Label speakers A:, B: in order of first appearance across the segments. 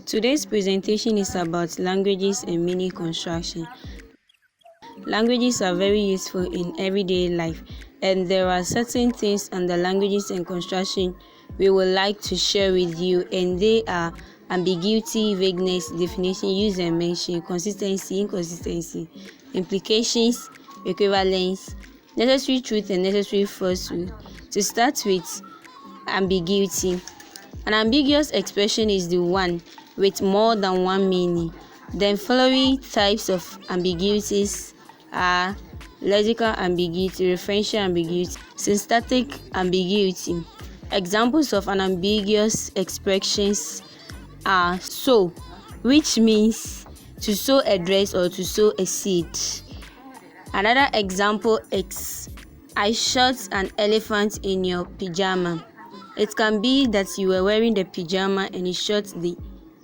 A: Today's presentation is about languages and meaning construction. Languages are very useful in everyday life, and there are certain things under languages and construction we would like to share with you, and they are ambiguity, vagueness, definition, use and mention, consistency, inconsistency, implications, equivalence, necessary truth and necessary falsehood. To start with ambiguity. An ambiguous expression is the one with more than one meaning. The following types of ambiguities are lexical ambiguity, referential ambiguity, syntactic ambiguity. Examples of an ambiguous expressions are sow, which means to sow a dress or to sow a seed. Another example is I shot an elephant in your pajama. It can be that you were wearing the pajama and you shot the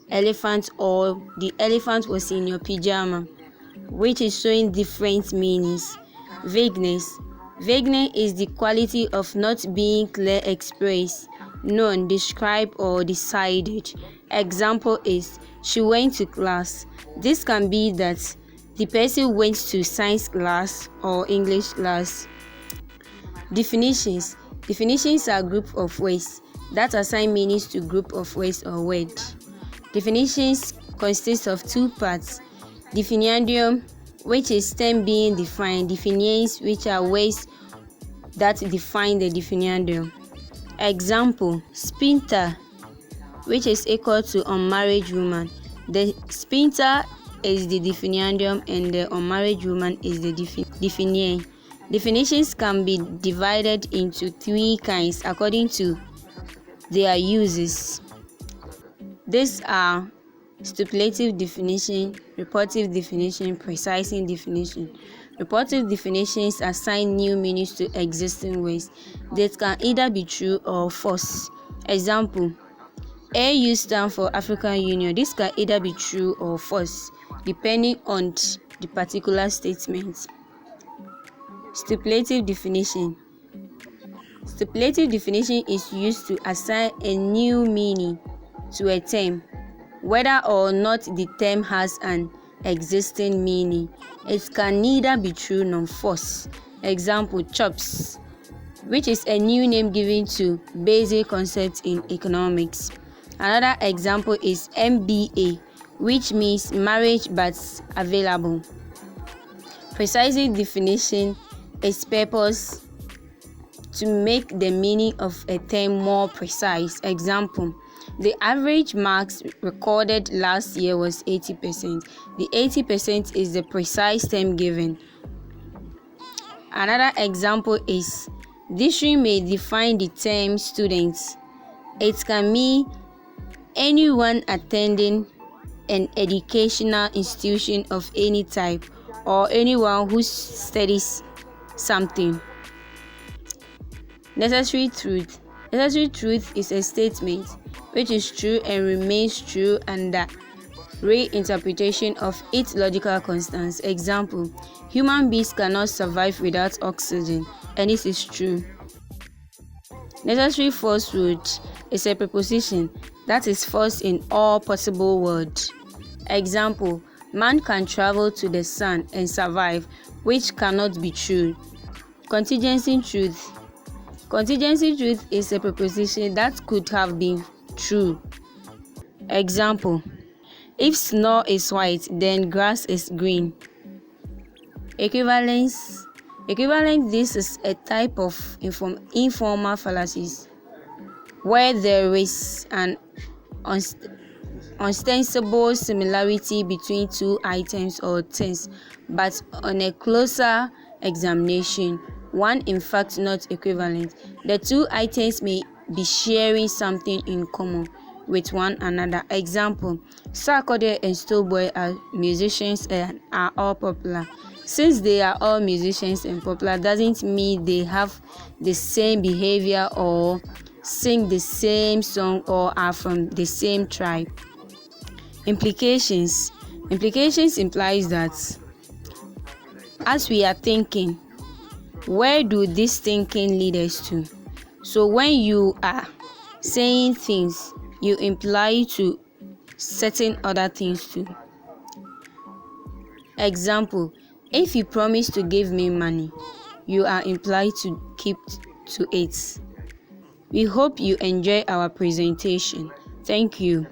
A: elephant, or the elephant was in your pajama, which is showing different meanings. Vagueness. Vagueness is the quality of not being clear, expressed, known, described, or decided. Example is she went to class. This can be that the person went to science class or English class. Definitions. Definitions are a group of words that assign meanings to group of words or words. Definitions consist of two parts: definiandum, which is term being defined; definitions, which are words that define the definiandum. Example: spinster, which is equal to unmarried woman. The spinster is the definiandum and the unmarried woman is the definiand. Definitions can be divided into three kinds according to their uses. These are stipulative definition, reportive definition, precising definition. Reportive definitions assign new meanings to existing words. They can either be true or false. Example: AU stands for African Union. This can either be true or false depending on the particular statement. Stipulative definition. Stipulative definition is used to assign a new meaning to a term, whether or not the term has an existing meaning. It can neither be true nor false. Example: chops, which is a new name given to basic concepts in economics. Another example is MBA, which means marriage but available. Precising definition is purpose to make the meaning of a term more precise. Example: the average marks recorded last year was 80%. The 80% is the precise term given. Another example is dictionary may define the term students. It can mean anyone attending an educational institution of any type, or anyone who studies something. Necessary truth. Necessary truth is a statement which is true and remains true under reinterpretation of its logical constants. Example: human beings cannot survive without oxygen, and this is true. Necessary falsehood is a preposition that is false in all possible words. Example: man can travel to the sun and survive, which cannot be true. Contingency truth. Contingency truth is a preposition that could have been true. Example: if snow is white, then grass is green. Equivalence. This is a type of informal fallacies where there is an ostensible similarity between two items or things, but on a closer examination, one in fact not equivalent. The two items may be sharing something in common with one another. Example: Sarkodie and Stowboy are musicians and are all popular. Since they are all musicians and popular doesn't mean they have the same behavior or sing the same song or are from the same tribe. Implications implies that as we are thinking, where do this thinking lead us to? So when you are saying things, you imply to certain other things too. Example, if you promise to give me money, you are implied to keep to it. We hope you enjoy our presentation. Thank you.